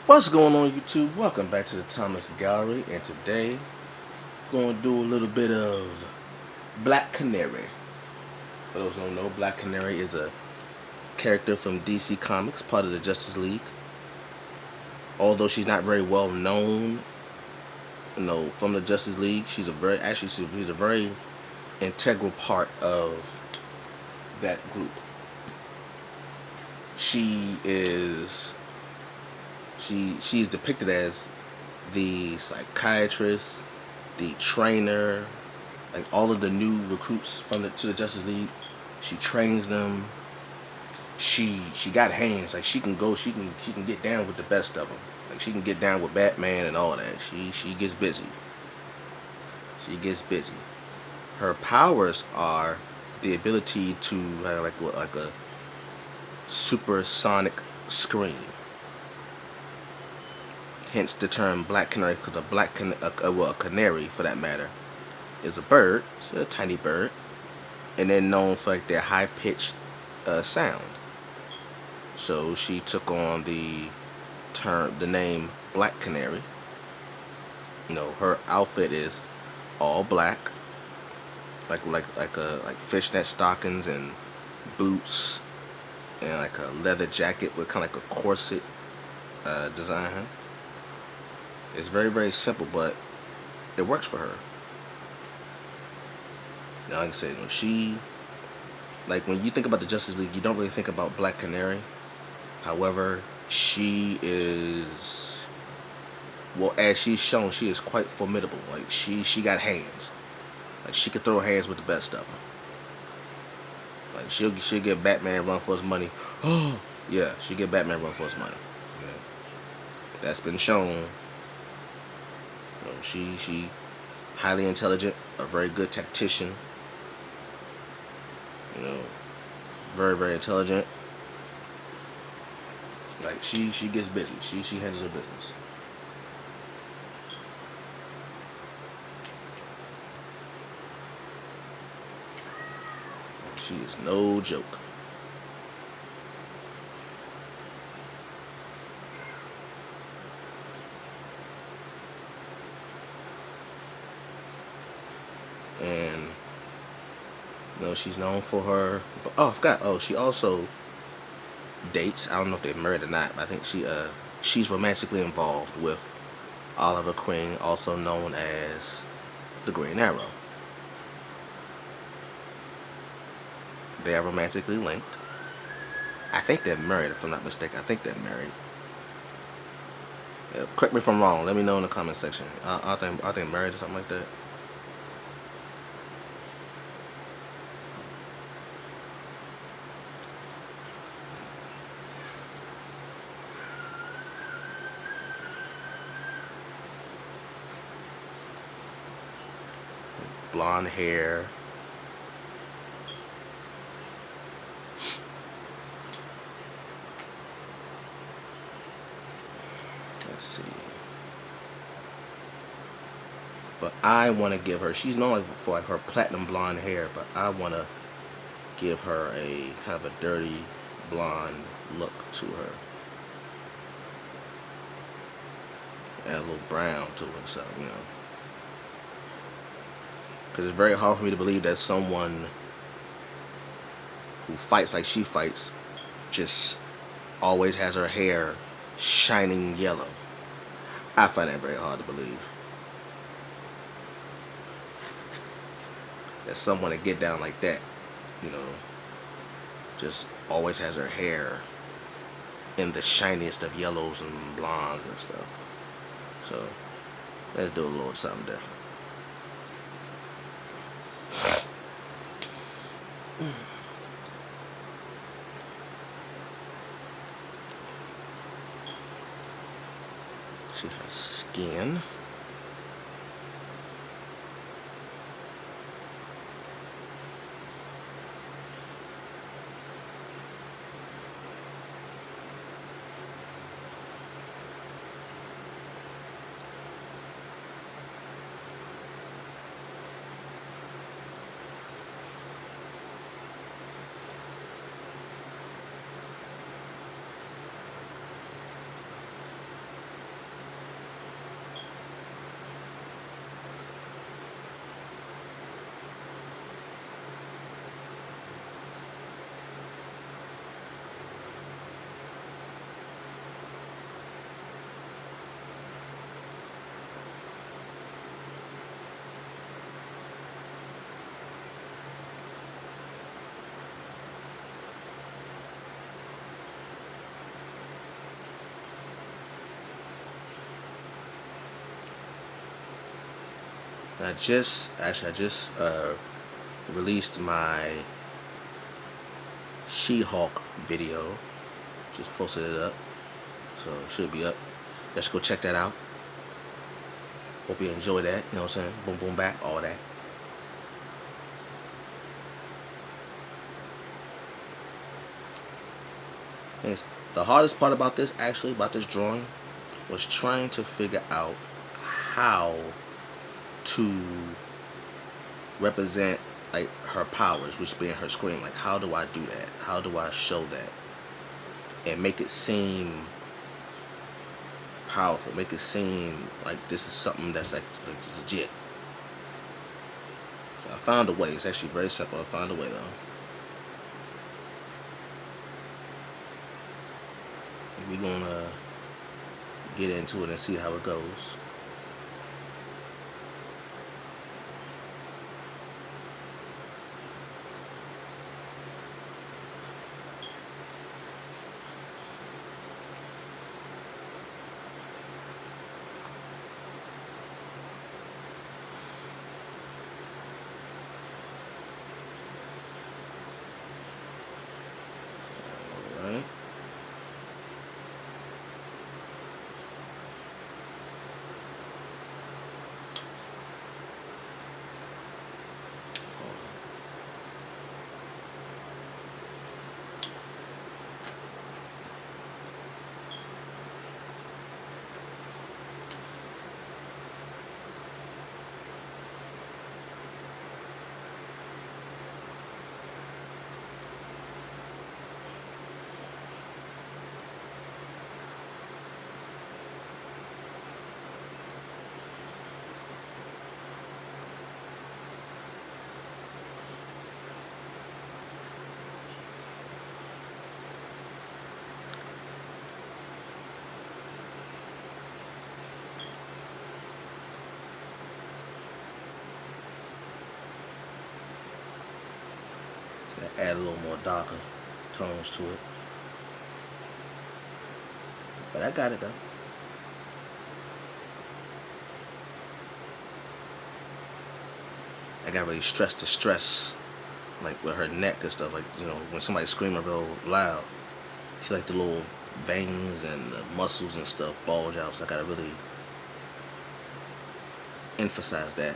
What's going on YouTube? Welcome back to the Thomas Gallery, and today we're going to do a little bit of Black Canary. For those who don't know, Black Canary is a character from DC Comics, part of the Justice League. Although she's not very well known, from the Justice League, she's a very integral part of that group. She is she's depicted as the psychiatrist, the trainer, like all of the new recruits to the Justice League. She trains them. She got hands. Like she can get down with the best of them. Like she can get down with Batman and all that. She gets busy. She gets busy. Her powers are the ability to like a supersonic scream. Hence the term Black Canary, because a canary for that matter is a bird. It's a tiny bird, and they're known for like their high pitched sound. So she took on the name Black Canary. Her outfit is all black, like fishnet stockings and boots, and like a leather jacket with kind of like a corset design. It's very, very simple, but it works for her. Now, like I said, when you think about the Justice League, you don't really think about Black Canary. However, she is, well, as she's shown, she is quite formidable. Like she got hands. Like she could throw hands with the best of them. Like she'll get Batman run for his money. Oh yeah, she'll get Batman run for his money. Yeah. That's been shown. She highly intelligent, a very good tactician. Very, very intelligent. Like she gets busy. She handles her business. She is no joke. And she's known for her. Oh, I forgot. Oh, she also dates. I don't know if they're married or not, but I think she's romantically involved with Oliver Queen, also known as the Green Arrow. They are romantically linked. I think they're married, if I'm not mistaken. I think they're married. Yeah, correct me if I'm wrong. Let me know in the comment section. Are they married or something like that? Blonde hair. Let's see. But I want to give her, she's known for like her platinum blonde hair, but I want to give her a kind of a dirty blonde look to her. Add a little brown to it, so, Because it's very hard for me to believe that someone who fights like she fights just always has her hair shining yellow. I find that very hard to believe. That someone to get down like that, just always has her hair in the shiniest of yellows and blondes and stuff. So let's do a little something different. She has skin. I just released my She-Hulk video. Just posted it up, so it should be up. Let's go check that out. Hope you enjoy that. You know what I'm saying? Boom, boom, back, all that. Yes. The hardest part about this, actually, about this drawing, was trying to figure out how to represent like her powers, which being her scream. Like, how do I do that? How do I show that and make it seem powerful? Make it seem like this is something that's like legit. So I found a way. It's actually very simple. I found a way though. We're gonna get into it and see how it goes. Alright. Add a little more darker tones to it. But I got it though. I got really stressed the stress, like with her neck and stuff. Like, you know, when somebody's screaming real loud, see like the little veins and the muscles and stuff bulge out. So I gotta really emphasize that.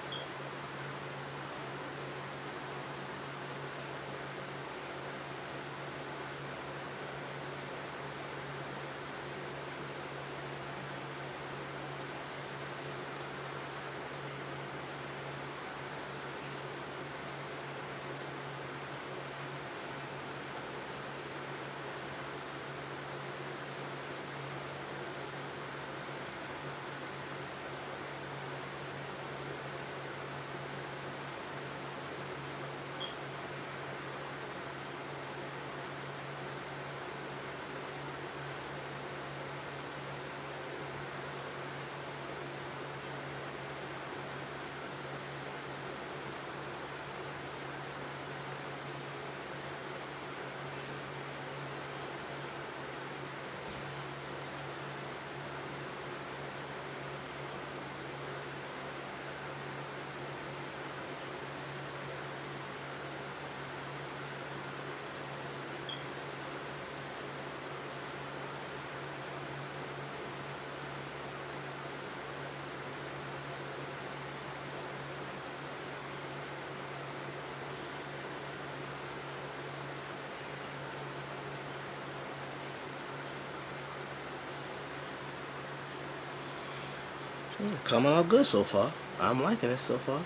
Coming out good so far. I'm liking it so far.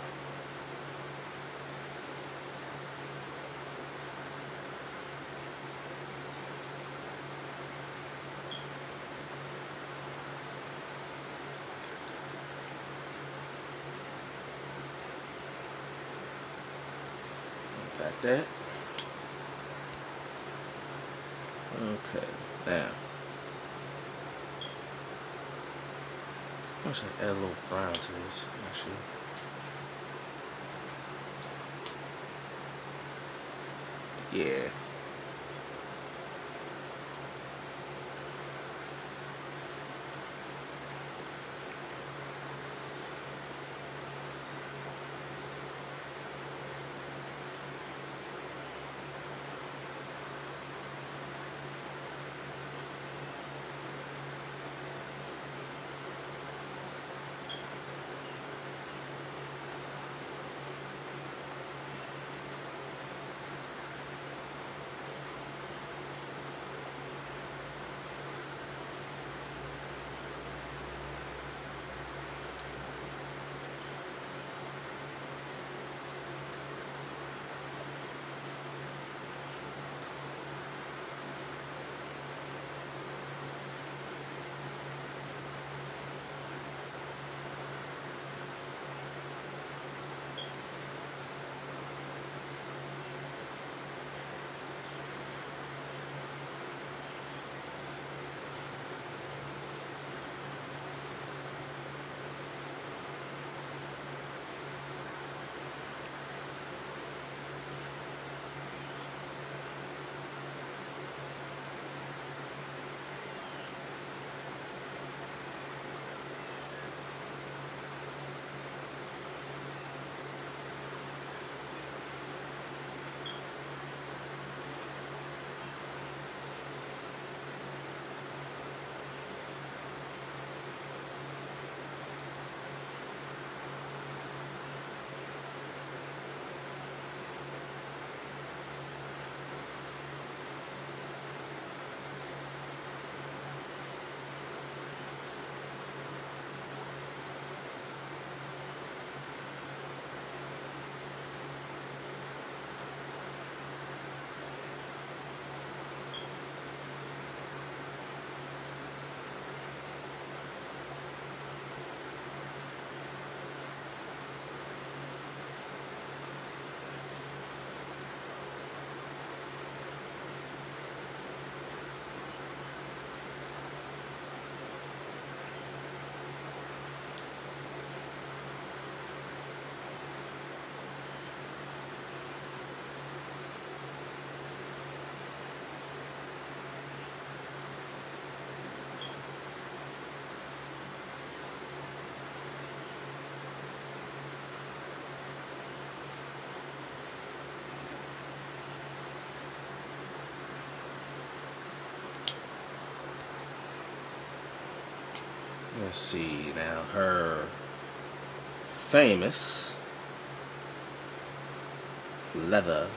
Got that. Okay, now I should add a little brown to this, actually. Yeah. Let's see now. Her famous leather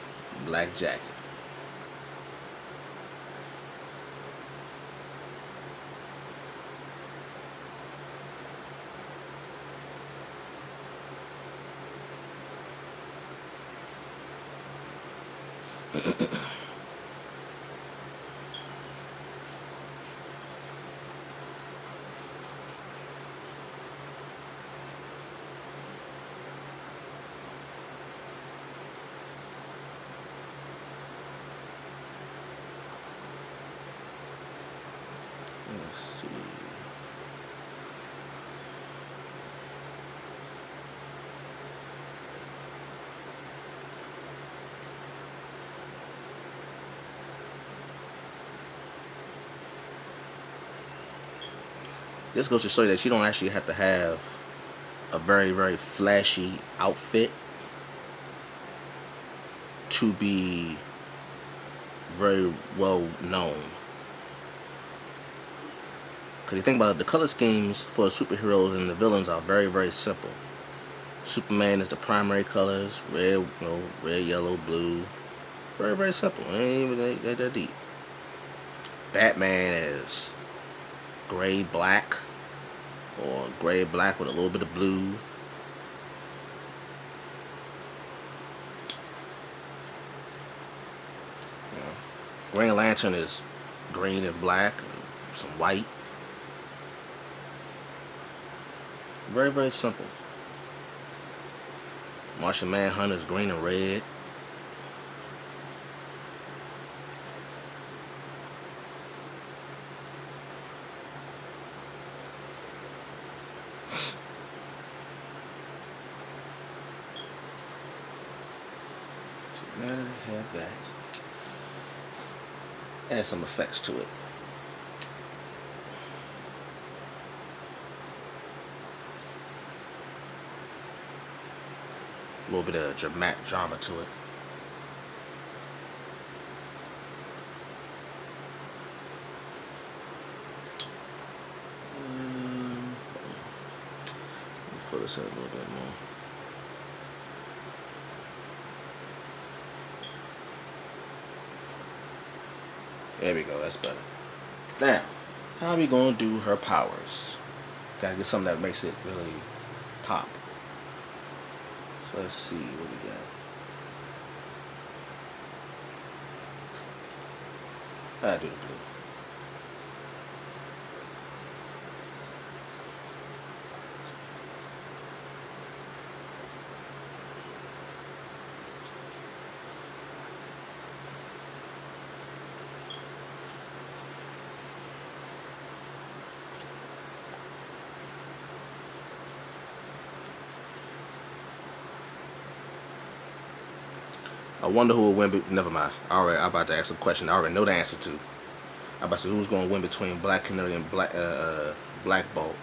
black jacket. Let's see. This goes to show you that you don't actually have to have a very, very flashy outfit to be very well known. Because you think about it, the color schemes for superheroes and the villains are very, very simple. Superman is the primary colors, red, red, yellow, blue. Very, very simple. Ain't that deep. Batman is gray, black, or gray, black with a little bit of blue. Green Lantern is green and black, and some white. Very, very simple. Martian Manhunter is green and red. So now that I have that, add some effects to it. A little bit of drama to it. Fill this in a little bit more. There we go, that's better. Now, how are we going to do her powers? Gotta get something that makes it really pop. So let's see what we got. I do the blue. I wonder who will win. Never mind. I'm about to ask a question I already know the answer to. I'm about to say who's going to win between Black Canary and Black Bolt.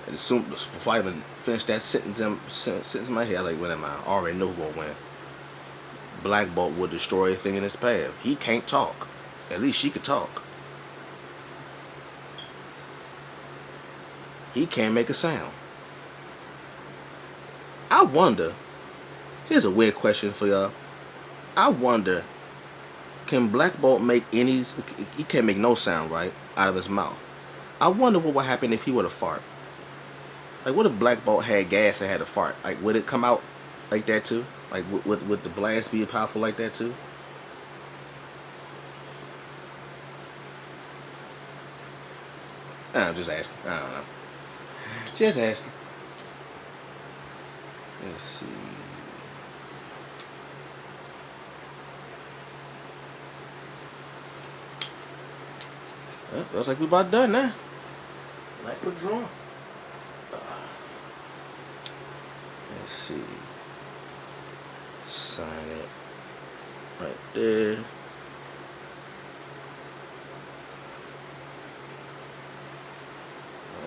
And before I even finish that sentence in my head, I was like, wait a minute, I already know who's going to win. Black Bolt will destroy everything in his path. He can't talk. At least she could talk. He can't make a sound. I wonder. Here's a weird question for y'all. I wonder, can Black Bolt make any? He can't make no sound, right, out of his mouth. I wonder what would happen if he were to fart. Like, what if Black Bolt had gas and had a fart? Like, would it come out like that too? Like, would the blast be powerful like that too? I'm just asking. I don't know. Just asking. Let's see. Well, looks like we about done now. Nice quick drawing. Let's see. Sign it right there.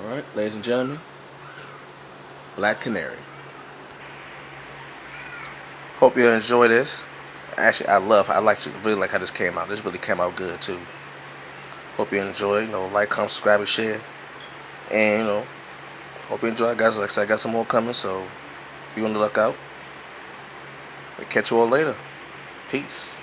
Alright, ladies and gentlemen. Black Canary. Hope you enjoy this. Actually, really like how this came out. This really came out good too. Hope you enjoy. Like, comment, subscribe, and share. And hope you enjoy, guys. Like I said, I got some more coming, so be on the lookout. I'll catch you all later. Peace.